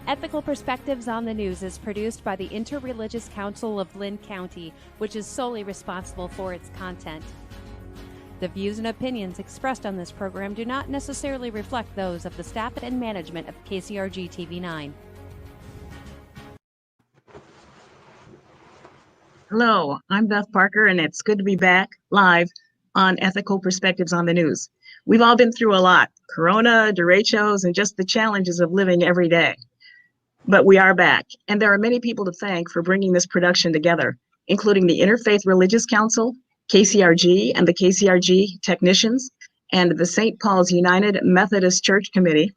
Ethical Perspectives on the News is produced by the Interreligious Council of Lynn County, which is solely responsible for its content. The views and opinions expressed on this program do not necessarily reflect those of the staff and management of KCRG TV9. Hello, I'm Beth Parker, and it's good to be back live on Ethical Perspectives on the News. We've all been through a lot, Corona, derechos, and just the challenges of living every day. But we are back, and there are many people to thank for bringing this production together, including the Interfaith Religious Council, KCRG and the KCRG technicians, and the St. Paul's United Methodist Church Committee.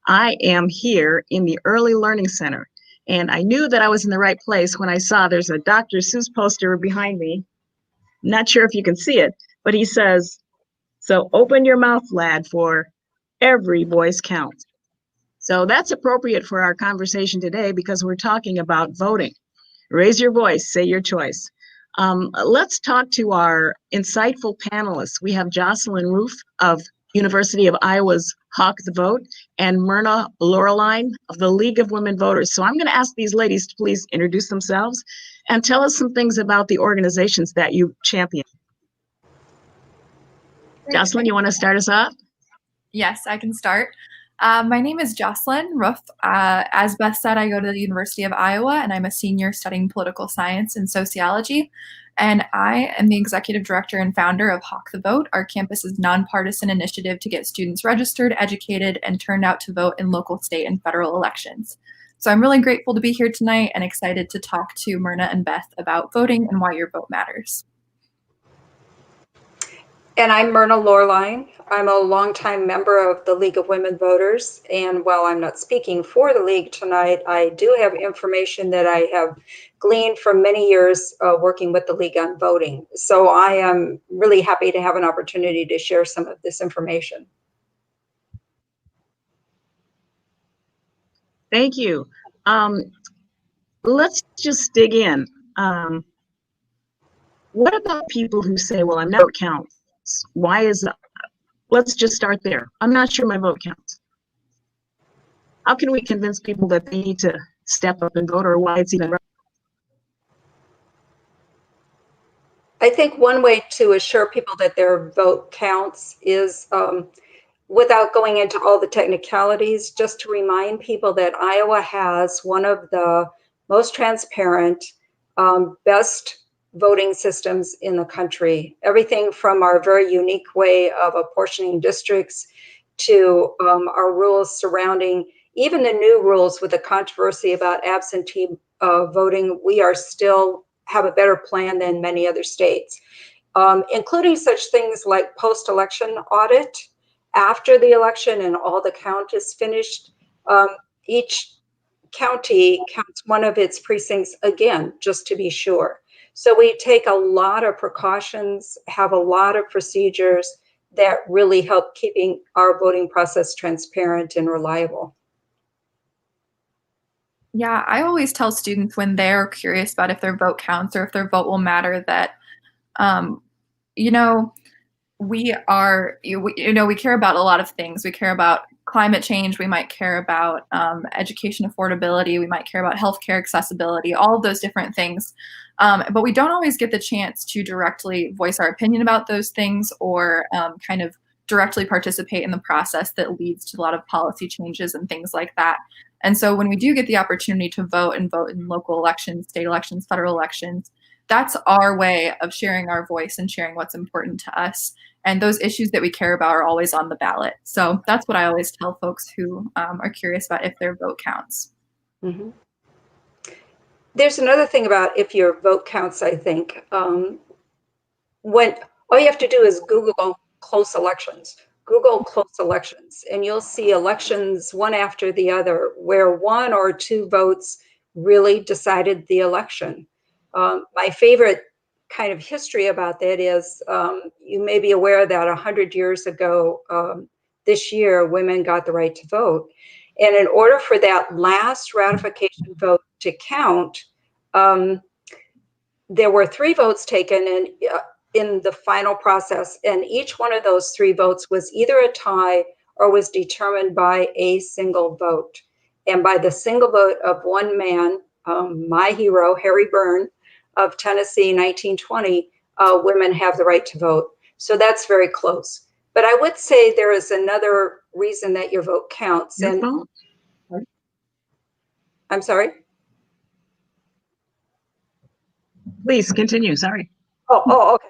I am here in the Early Learning Center, and I knew that I was in the right place when I saw there's a Dr. Seuss poster behind me. Not sure if you can see it, but he says, "So open your mouth, lad, for every voice counts." So that's appropriate for our conversation today because we're talking about voting. Raise your voice, say your choice. Let's talk to our insightful panelists. We have Jocelyn Roof of University of Iowa's Hawk the Vote and Myrna Laureline of the League of Women Voters. So I'm going to ask these ladies to please introduce themselves and tell us some things about the organizations that you champion. Jocelyn, you want to start us off? Yes, I can start. My name is Jocelyn Roof. As Beth said, I go to the University of Iowa, and I'm a senior studying political science and sociology. And I am the executive director and founder of Hawk the Vote, our campus's nonpartisan initiative to get students registered, educated, and turned out to vote in local, state, and federal elections. So I'm really grateful to be here tonight and excited to talk to Myrna and Beth about voting and why your vote matters. And I'm Myrna Laureline. I'm a longtime member of the League of Women Voters. And while I'm not speaking for the League tonight, I do have information that I have gleaned from many years working with the League on voting. So I am really happy to have an opportunity to share some of this information. Thank you. Let's just dig in. What about people who say, well, I'm not vote counts? Why is that? Let's just start there. I'm not sure my vote counts. How can we convince people that they need to step up and vote, or why it's even right? I think one way to assure people that their vote counts is without going into all the technicalities, just to remind people that Iowa has one of the most transparent, best voting systems in the country. Everything from our very unique way of apportioning districts to our rules surrounding even the new rules with the controversy about absentee voting. We are still have a better plan than many other states, including such things like post-election audit after the election and all the count is finished. Each county counts one of its precincts again, just to be sure. So we take a lot of precautions, have a lot of procedures that really help keeping our voting process transparent and reliable. Yeah, I always tell students when they're curious about if their vote counts or if their vote will matter that, we care about a lot of things. We care about climate change. We might care about education affordability. We might care about healthcare accessibility, all of those different things. But we don't always get the chance to directly voice our opinion about those things or kind of directly participate in the process that leads to a lot of policy changes and things like that. And so when we do get the opportunity to vote and vote in local elections, state elections, federal elections, that's our way of sharing our voice and sharing what's important to us. And those issues that we care about are always on the ballot. So that's what I always tell folks who are curious about if their vote counts. Mm-hmm. There's another thing about if your vote counts, I think. When all you have to do is Google close elections. Google close elections, and you'll see elections one after the other where one or two votes really decided the election. My favorite kind of history about that is you may be aware that 100 years ago this year, women got the right to vote. And in order for that last ratification vote to count, there were 3 votes taken in the final process, and each one of those 3 votes was either a tie or was determined by a single vote. And by the single vote of one man, my hero, Harry Byrne of Tennessee, 1920, women have the right to vote. So that's very close. But I would say there is another reason that your vote counts. Your And phone? I'm sorry? Please continue. Sorry. Okay.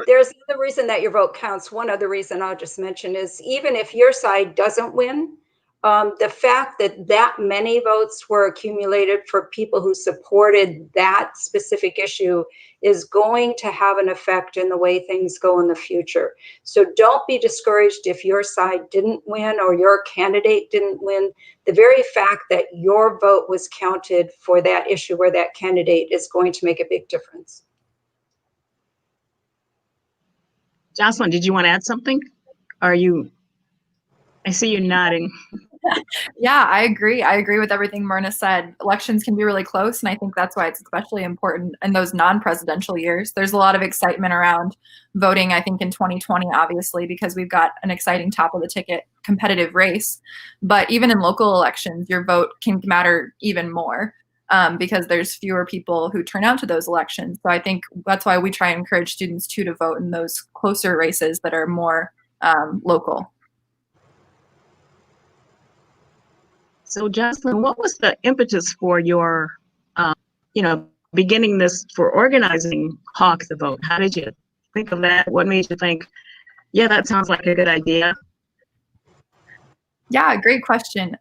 There's another reason that your vote counts. One other reason I'll just mention is even if your side doesn't win, the fact that that many votes were accumulated for people who supported that specific issue is going to have an effect in the way things go in the future. So don't be discouraged if your side didn't win or your candidate didn't win. The very fact that your vote was counted for that issue where that candidate is going to make a big difference. Jocelyn, did you want to add something? I see you nodding. Yeah, I agree. I agree with everything Myrna said. Elections can be really close, and I think that's why it's especially important in those non-presidential years. There's a lot of excitement around voting, I think, in 2020, obviously, because we've got an exciting top of the ticket competitive race. But even in local elections, your vote can matter even more because there's fewer people who turn out to those elections. So I think that's why we try and encourage students too to vote in those closer races that are more local. So Jocelyn, what was the impetus for your, beginning this, for organizing Hawk the Vote? How did you think of that? What made you think, yeah, that sounds like a good idea? Yeah, great question.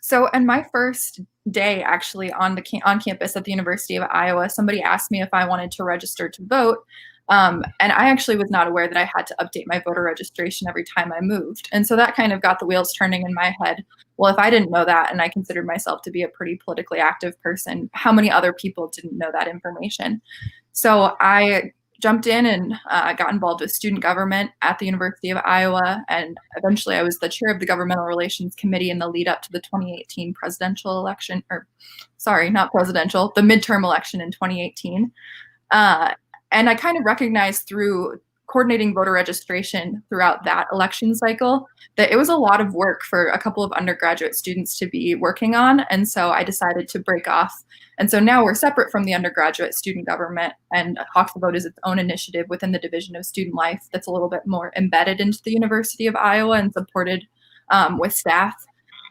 So in my first day actually on campus at the University of Iowa, somebody asked me if I wanted to register to vote. And I actually was not aware that I had to update my voter registration every time I moved. And so that kind of got the wheels turning in my head. Well, if I didn't know that, and I considered myself to be a pretty politically active person, how many other people didn't know that information? So I jumped in and got involved with student government at the University of Iowa. And eventually I was the chair of the governmental relations committee in the lead up to the 2018 presidential election, or sorry, not presidential, the midterm election in 2018. And I kind of recognized through coordinating voter registration throughout that election cycle that it was a lot of work for a couple of undergraduate students to be working on. And so I decided to break off. And so now we're separate from the undergraduate student government, and Hawk the Vote is its own initiative within the Division of Student Life that's a little bit more embedded into the University of Iowa and supported with staff.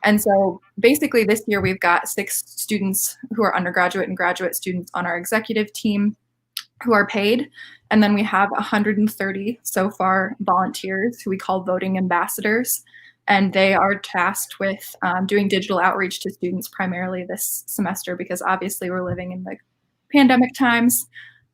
And so basically this year we've got 6 students who are undergraduate and graduate students on our executive team who are paid. And then we have 130 so far volunteers who we call voting ambassadors. And they are tasked with doing digital outreach to students primarily this semester because obviously we're living in the pandemic times.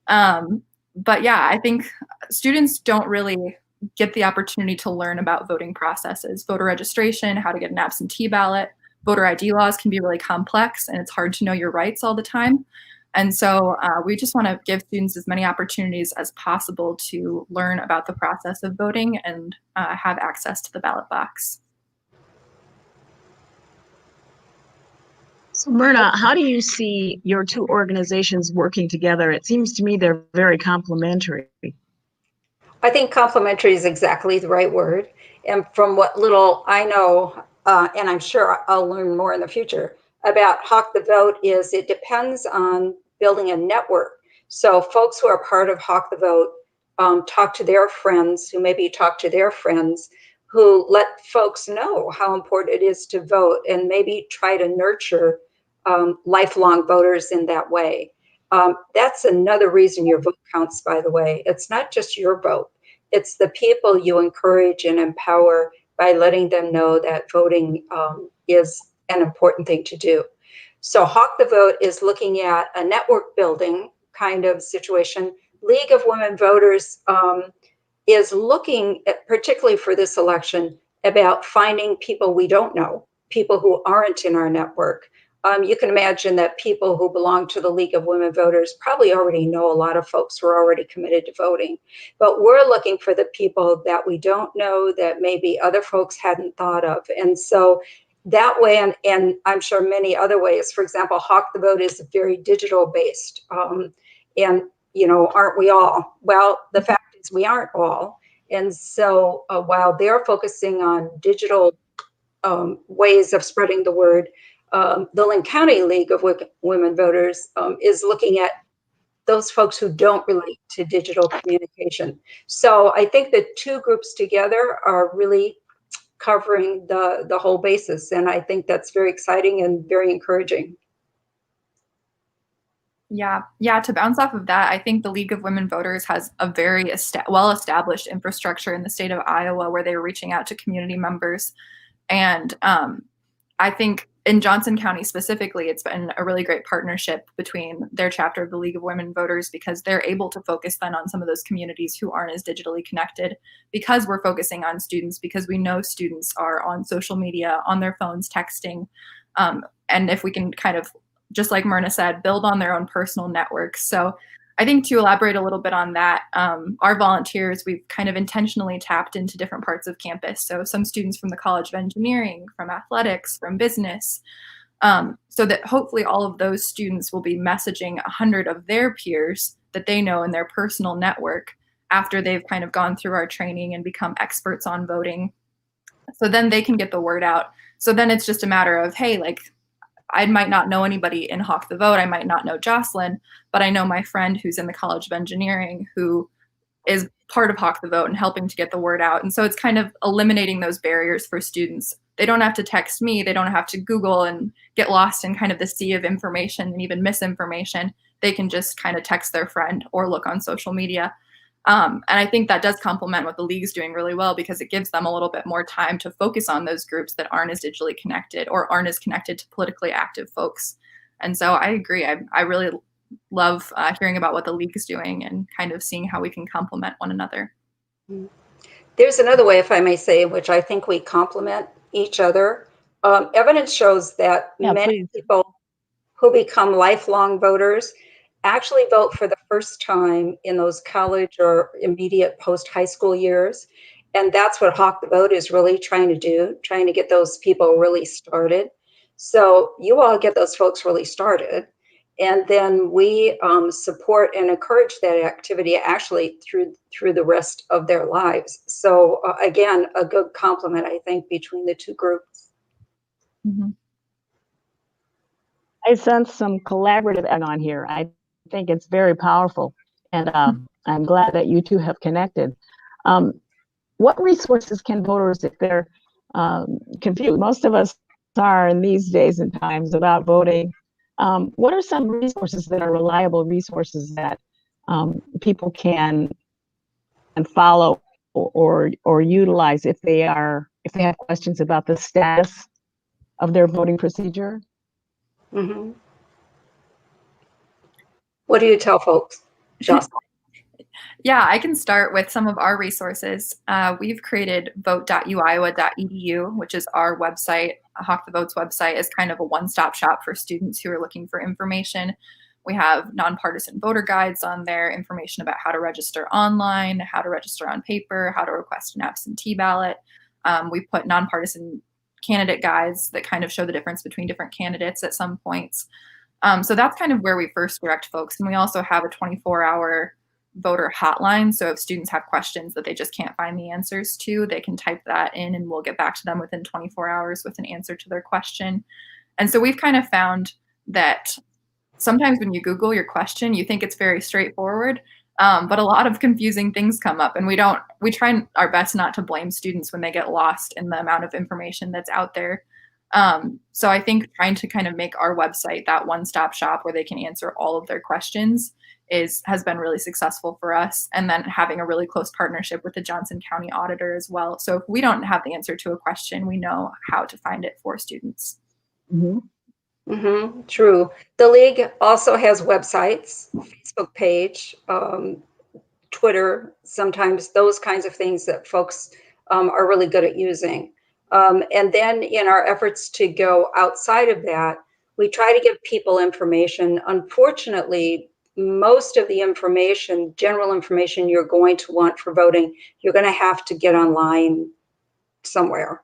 But yeah, I think students don't really get the opportunity to learn about voting processes, voter registration, how to get an absentee ballot. Voter ID laws can be really complex and it's hard to know your rights all the time. And so we just want to give students as many opportunities as possible to learn about the process of voting and have access to the ballot box. So Myrna, how do you see your two organizations working together? It seems to me they're very complementary. I think complementary is exactly the right word. And from what little I know, and I'm sure I'll learn more in the future about Hawk the Vote, is it depends on building a network. So folks who are part of Hawk the Vote talk to their friends who maybe talk to their friends who let folks know how important it is to vote and maybe try to nurture lifelong voters in that way. That's another reason your vote counts, by the way. It's not just your vote. It's the people you encourage and empower by letting them know that voting is an important thing to do. So Hawk the Vote is looking at a network building kind of situation. League of Women Voters is looking at, particularly for this election, about finding people we don't know, people who aren't in our network. You can imagine that people who belong to the League of Women Voters probably already know a lot of folks who are already committed to voting. But we're looking for the people that we don't know that maybe other folks hadn't thought of. And so that way, and I'm sure many other ways, for example, Hawk the Vote is very digital based. And, you know, aren't we all? Well, the fact is we aren't all. And so while they're focusing on digital ways of spreading the word. The Linn County League of Women Voters is looking at those folks who don't relate to digital communication. So I think the two groups together are really covering the whole basis. And I think that's very exciting and very encouraging. Yeah. To bounce off of that, I think the League of Women Voters has a very well-established infrastructure in the state of Iowa where they're reaching out to community members. And I think in Johnson County specifically, it's been a really great partnership between their chapter of the League of Women Voters, because they're able to focus then on some of those communities who aren't as digitally connected, because we're focusing on students, because we know students are on social media, on their phones, texting. And if we can kind of, just like Myrna said, build on their own personal networks. So I think to elaborate a little bit on that, our volunteers, we've kind of intentionally tapped into different parts of campus. So some students from the College of Engineering, from athletics, from business, so that hopefully all of those students will be messaging 100 of their peers that they know in their personal network after they've kind of gone through our training and become experts on voting. So then they can get the word out. So then it's just a matter of, hey, like, I might not know anybody in Hawk the Vote. I might not know Jocelyn, but I know my friend who's in the College of Engineering who is part of Hawk the Vote and helping to get the word out. And so it's kind of eliminating those barriers for students. They don't have to text me. They don't have to Google and get lost in kind of the sea of information and even misinformation. They can just kind of text their friend or look on social media. And I think that does complement what the league's doing really well, because it gives them a little bit more time to focus on those groups that aren't as digitally connected or aren't as connected to politically active folks. And so I agree. I really love hearing about what the league is doing and kind of seeing how we can complement one another. There's another way, if I may say, in which I think we complement each other. Evidence shows that many people who become lifelong voters actually vote for the first time in those college or immediate post-high school years. And that's what Hawk the Vote is really trying to do, trying to get those people really started. So you all get those folks really started. And then we support and encourage that activity actually through the rest of their lives. So again, a good complement, I think, between the two groups. Mm-hmm. I sense some collaborative on here. I think it's very powerful, and I'm glad that you two have connected. What resources can voters, if they're confused, most of us are in these days and times about voting, what are some resources that are reliable resources that people can follow or utilize if they have questions about the status of their voting procedure? Mm-hmm. What do you tell folks, Jocelyn? Yeah, I can start with some of our resources. We've created vote.uiowa.edu, which is our website. Hawk the Vote's website is kind of a one-stop shop for students who are looking for information. We have nonpartisan voter guides on there, information about how to register online, how to register on paper, how to request an absentee ballot. We put nonpartisan candidate guides that kind of show the difference between different candidates at some points. So that's kind of where we first direct folks. And we also have a 24-hour voter hotline. So if students have questions that they just can't find the answers to, they can type that in and we'll get back to them within 24 hours with an answer to their question. And so we've kind of found that sometimes when you Google your question, you think it's very straightforward, but a lot of confusing things come up, and we try our best not to blame students when they get lost in the amount of information that's out there. So I think trying to kind of make our website that one-stop shop where they can answer all of their questions has been really successful for us. And then having a really close partnership with the Johnson County Auditor as well. So if we don't have the answer to a question, we know how to find it for students. Mm-hmm. Mm-hmm. True. The league also has websites, Facebook page, Twitter, sometimes those kinds of things that folks are really good at using. And then in our efforts to go outside of that, we try to give people information. Unfortunately, most of the information, general information you're going to want for voting, you're going to have to get online somewhere.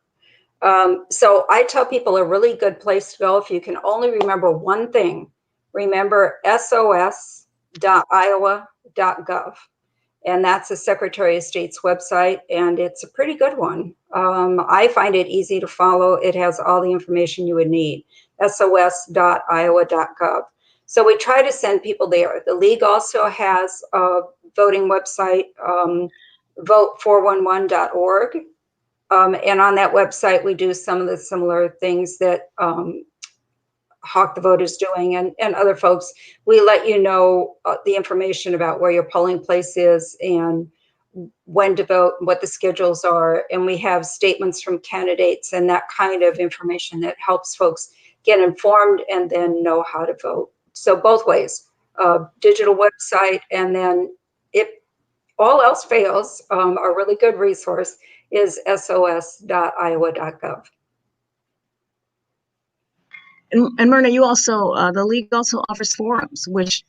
So I tell people a really good place to go, if you can only remember one thing, remember sos.iowa.gov. and that's the Secretary of State's website, and it's a pretty good one. I find it easy to follow. It has all the information you would need, sos.iowa.gov. So we try to send people there. The league also has a voting website, vote411.org. And on that website, we do some of the similar things that Hawk the Vote is doing, and other folks. We let you know the information about where your polling place is and when to vote, what the schedules are. And we have statements from candidates and that kind of information that helps folks get informed and then know how to vote. So both ways, digital website, and then if all else fails, a really good resource is sos.iowa.gov. And Myrna, you also, the league also offers forums, which,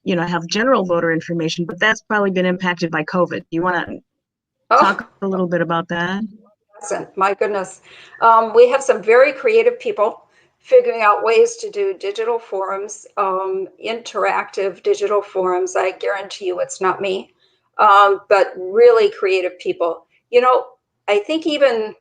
have general voter information, but that's probably been impacted by COVID. You want to talk a little bit about that? My goodness. We have some very creative people figuring out ways to do digital forums, interactive digital forums. I guarantee you it's not me, but really creative people. I think even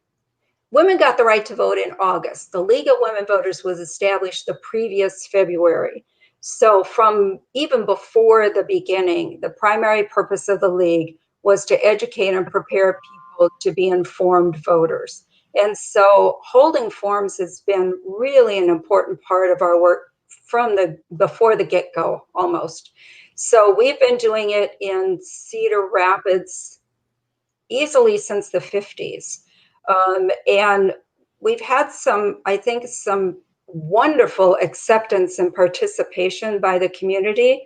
women got the right to vote in August. The League of Women Voters was established the previous February. So from even before the beginning, the primary purpose of the League was to educate and prepare people to be informed voters. And so holding forums has been really an important part of our work from before the get-go almost. So we've been doing it in Cedar Rapids easily since the 50s. And we've had some wonderful acceptance and participation by the community.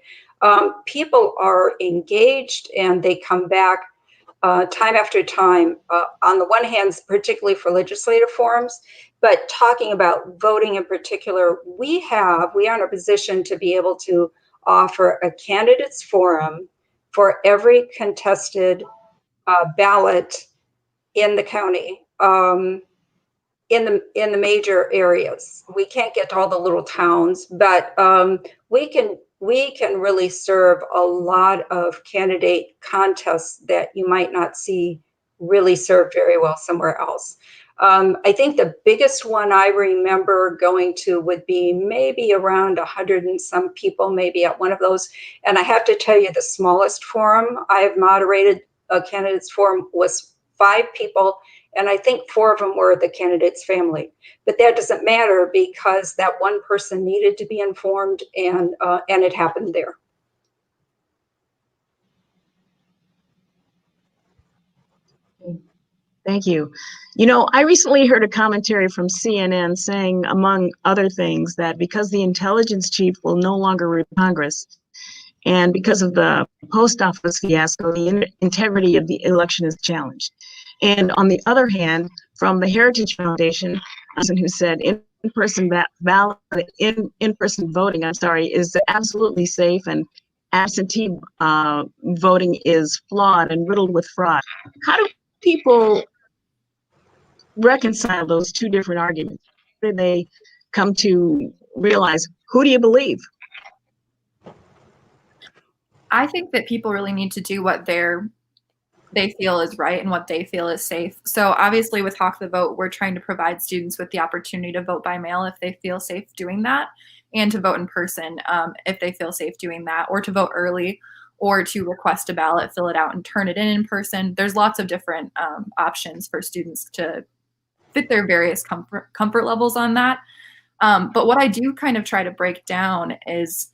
People are engaged and they come back time after time, on the one hand, particularly for legislative forums, but talking about voting in particular, we are in a position to be able to offer a candidates forum for every contested ballot in the county, in the major areas. We can't get to all the little towns, but we can really serve a lot of candidate contests that you might not see really served very well somewhere else. I think the biggest one I remember going to would be maybe around 100 and some people, maybe at one of those. And I have to tell you, the smallest forum I have moderated, a candidates forum, was 5 people. And I think 4 of them were the candidate's family. But that doesn't matter because that one person needed to be informed, and it happened there. Thank you. I recently heard a commentary from CNN saying, among other things, that because the intelligence chief will no longer rule Congress, and because of the post office fiasco, the integrity of the election is challenged. And on the other hand, from the Heritage Foundation, who said in-person voting, is absolutely safe, and absentee voting is flawed and riddled with fraud. How do people reconcile those two different arguments? How do they come to realize, who do you believe? I think that people really need to do what they feel is right and what they feel is safe. So obviously with Hawk the Vote, we're trying to provide students with the opportunity to vote by mail if they feel safe doing that, and to vote in person if they feel safe doing that, or to vote early, or to request a ballot, fill it out, and turn it in person. There's lots of different options for students to fit their various comfort levels on that. But what I do kind of try to break down is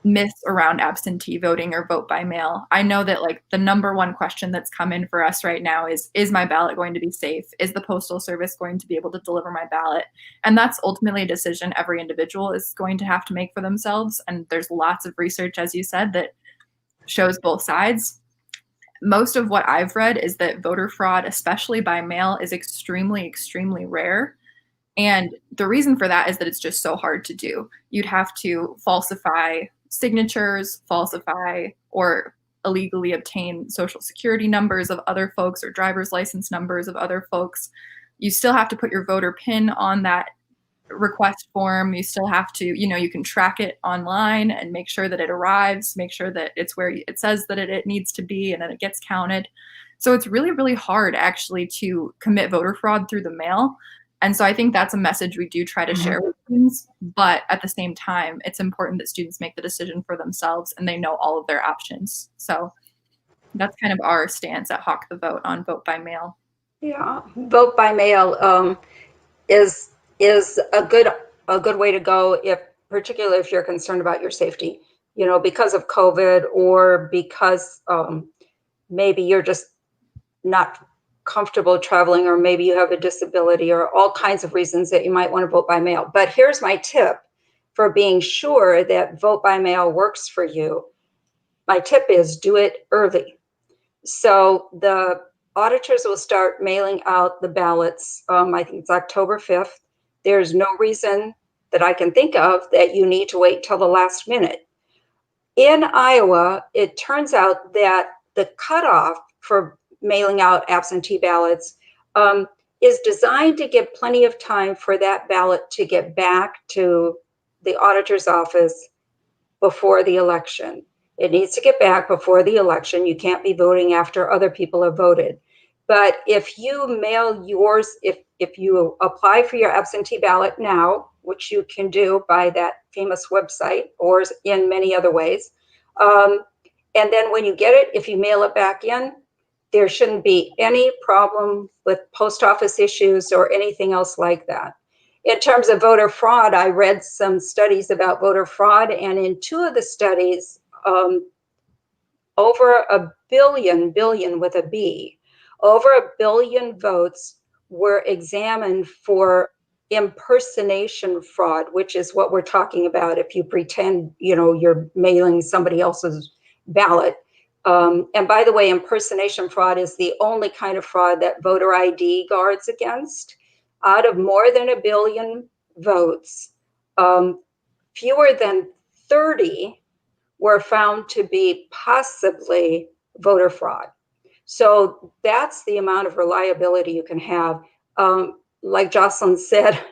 myths around absentee voting or vote by mail. I know that the number one question that's come in for us right now is my ballot going to be safe? Is the Postal Service going to be able to deliver my ballot? And that's ultimately a decision every individual is going to have to make for themselves. And there's lots of research, as you said, that shows both sides. Most of what I've read is that voter fraud, especially by mail, is extremely, extremely rare. And the reason for that is that it's just so hard to do. You'd have to falsify signatures, falsify or illegally obtain social security numbers of other folks or driver's license numbers of other folks. You still have to put your voter PIN on that request form. You still have to, you can track it online and make sure that it arrives, make sure that it's where it says that it needs to be, and then it gets counted. So it's really, really hard actually to commit voter fraud through the mail. And so I think that's a message we do try to share with students. But at the same time, it's important that students make the decision for themselves and they know all of their options. So that's kind of our stance at Hawk the Vote on vote by mail. Yeah, vote by mail is a good way to go, particularly if you're concerned about your safety, because of COVID, or because maybe you're just not comfortable traveling, or maybe you have a disability, or all kinds of reasons that you might want to vote by mail. But here's my tip for being sure that vote by mail works for you. My tip is do it early. So the auditors will start mailing out the ballots. I think it's October 5th. There's no reason that I can think of that you need to wait till the last minute. In Iowa, it turns out that the cutoff for mailing out absentee ballots is designed to give plenty of time for that ballot to get back to the auditor's office before the election. It needs to get back before the election. You can't be voting after other people have voted. But if you mail yours, if you apply for your absentee ballot now, which you can do by that famous website or in many other ways, and then when you get it, if you mail it back in, there shouldn't be any problem with post office issues or anything else like that. In terms of voter fraud, I read some studies about voter fraud, and in two of the studies, over a billion with a B, over a billion votes were examined for impersonation fraud, which is what we're talking about if you pretend, you're mailing somebody else's ballot. And by the way, impersonation fraud is the only kind of fraud that voter ID guards against. Out of more than a billion votes, fewer than 30 were found to be possibly voter fraud. So that's the amount of reliability you can have. Like Jocelyn said,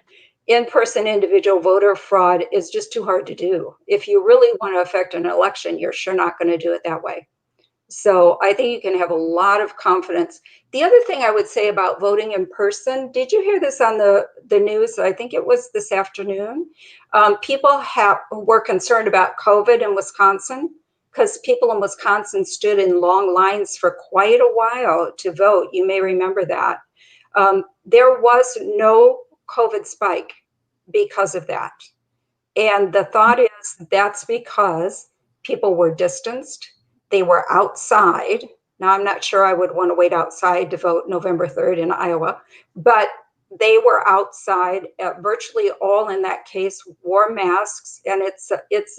in-person individual voter fraud is just too hard to do. If you really want to affect an election, you're sure not going to do it that way. So I think you can have a lot of confidence. The other thing I would say about voting in person, did you hear this on the news? I think it was this afternoon. People were concerned about COVID in Wisconsin because people in Wisconsin stood in long lines for quite a while to vote. You may remember that. There was no COVID spike because of that. And the thought is that's because people were distanced. They were outside. Now, I'm not sure I would want to wait outside to vote November 3rd in Iowa, but they were outside. Virtually all in that case wore masks, and it's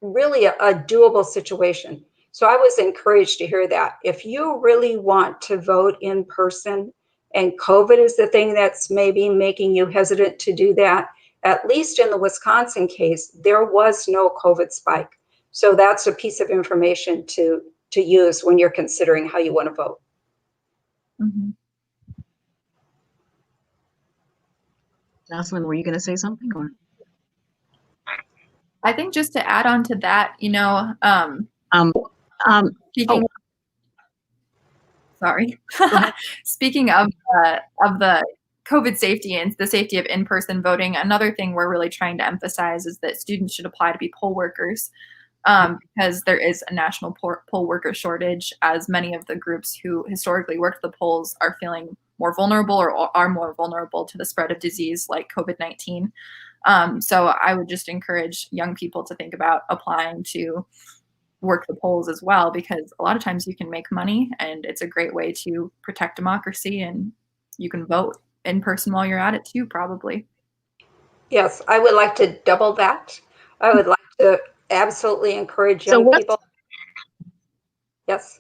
really a doable situation. So I was encouraged to hear that. If you really want to vote in person, and COVID is the thing that's maybe making you hesitant to do that, at least in the Wisconsin case, there was no COVID spike. So that's a piece of information to use when you're considering how you want to vote. Mm-hmm. Jocelyn, were you going to say something? Or? I think just to add on to that, speaking. Sorry. Speaking of the COVID safety and the safety of in-person voting, another thing we're really trying to emphasize is that students should apply to be poll workers. Because there is a national poll worker shortage, as many of the groups who historically worked the polls are feeling more vulnerable or are more vulnerable to the spread of disease like COVID-19. So I would just encourage young people to think about applying to work the polls as well, because a lot of times you can make money and it's a great way to protect democracy, and you can vote in person while you're at it too, probably. Yes, I would like to double that. I would like to absolutely encourage young people. Yes.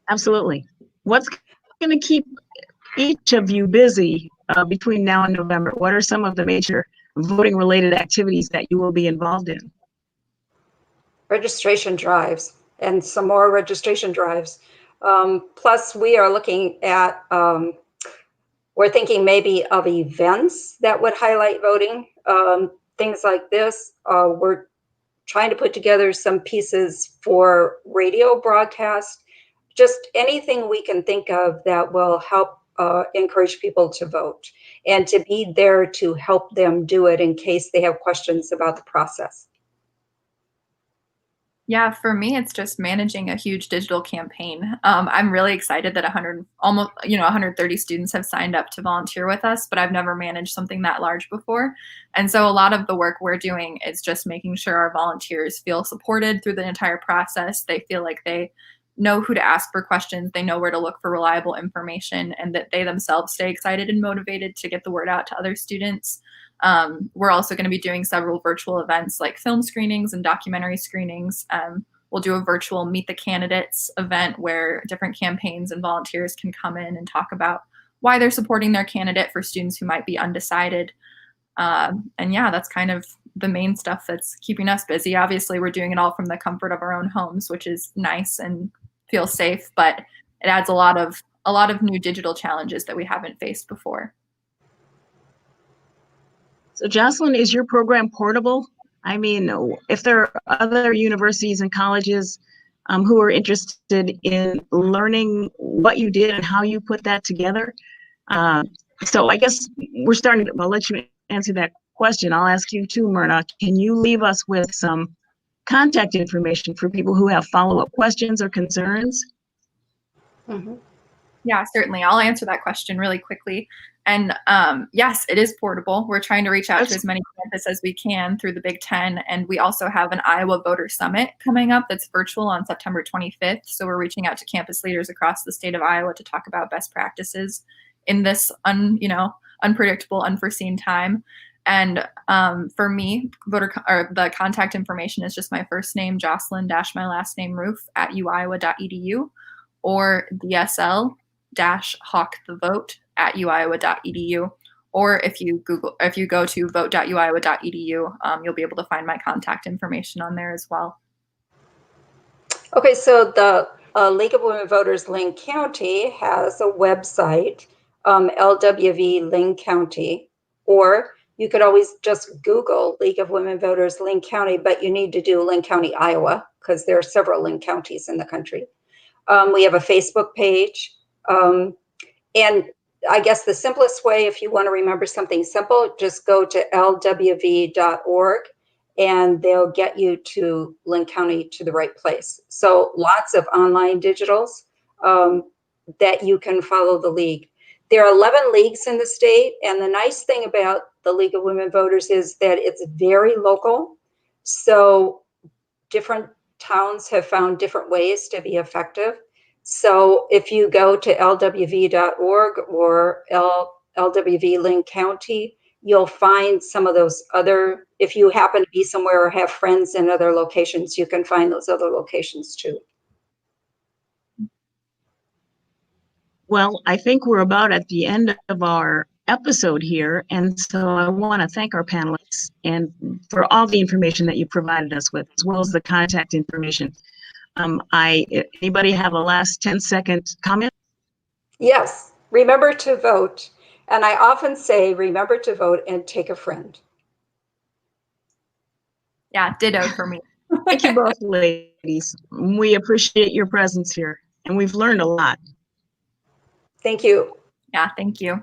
Absolutely. What's going to keep each of you busy between now and November? What are some of the major voting related activities that you will be involved in? Registration drives and some more registration drives. Plus we are looking at We're thinking maybe of events that would highlight voting, things like this. We're trying to put together some pieces for radio broadcast, just anything we can think of that will help encourage people to vote and to be there to help them do it in case they have questions about the process. Yeah, for me, it's just managing a huge digital campaign. I'm really excited that 130 students have signed up to volunteer with us, but I've never managed something that large before. And so a lot of the work we're doing is just making sure our volunteers feel supported through the entire process. They feel like they know who to ask for questions, they know where to look for reliable information, and that they themselves stay excited and motivated to get the word out to other students. We're also going to be doing several virtual events like film screenings and documentary screenings. We'll do a virtual Meet the Candidates event where different campaigns and volunteers can come in and talk about why they're supporting their candidate for students who might be undecided. And yeah, that's kind of the main stuff that's keeping us busy. Obviously, we're doing it all from the comfort of our own homes, which is nice and feels safe, but it adds a lot of new digital challenges that we haven't faced before. So Jocelyn, is your program portable? I mean, if there are other universities and colleges who are interested in learning what you did and how you put that together. So I guess I'll let you answer that question. I'll ask you too, Myrna. Can you leave us with some contact information for people who have follow-up questions or concerns? Mm-hmm. Yeah, certainly. I'll answer that question really quickly. And yes, it is portable. We're trying to reach out to as many campuses as we can through the Big Ten. And we also have an Iowa Voter Summit coming up that's virtual on September 25th. So we're reaching out to campus leaders across the state of Iowa to talk about best practices in this unpredictable, unforeseen time. And for me, the contact information is just my first name, Jocelyn, my last name, Roof, at uiowa.edu, or DSL-hawkthevote at uiowa.edu. Or if you go to vote.uiowa.edu, you'll be able to find my contact information on there as well. Okay, so the League of Women Voters Linn County has a website, LWV Linn County, or you could always just Google League of Women Voters Linn County, but you need to do Linn County, Iowa, because there are several Linn counties in the country. We have a Facebook page, and I guess the simplest way, if you want to remember something simple, just go to lwv.org and they'll get you to Linn County to the right place. So lots of online digitals that you can follow the league. There are 11 leagues in the state, and the nice thing about the League of Women Voters is that it's very local. So different towns have found different ways to be effective. So if you go to lwv.org or LWV Linn County, you'll find some of those other, if you happen to be somewhere or have friends in other locations, you can find those other locations too. Well, I think we're about at the end of our episode here. And so I want to thank our panelists and for all the information that you provided us with, as well as the contact information. Anybody have a last 10-second comment? Yes, remember to vote. And I often say, remember to vote and take a friend. Yeah, ditto for me. Thank you both, ladies. We appreciate your presence here, and we've learned a lot. Thank you. Yeah, thank you.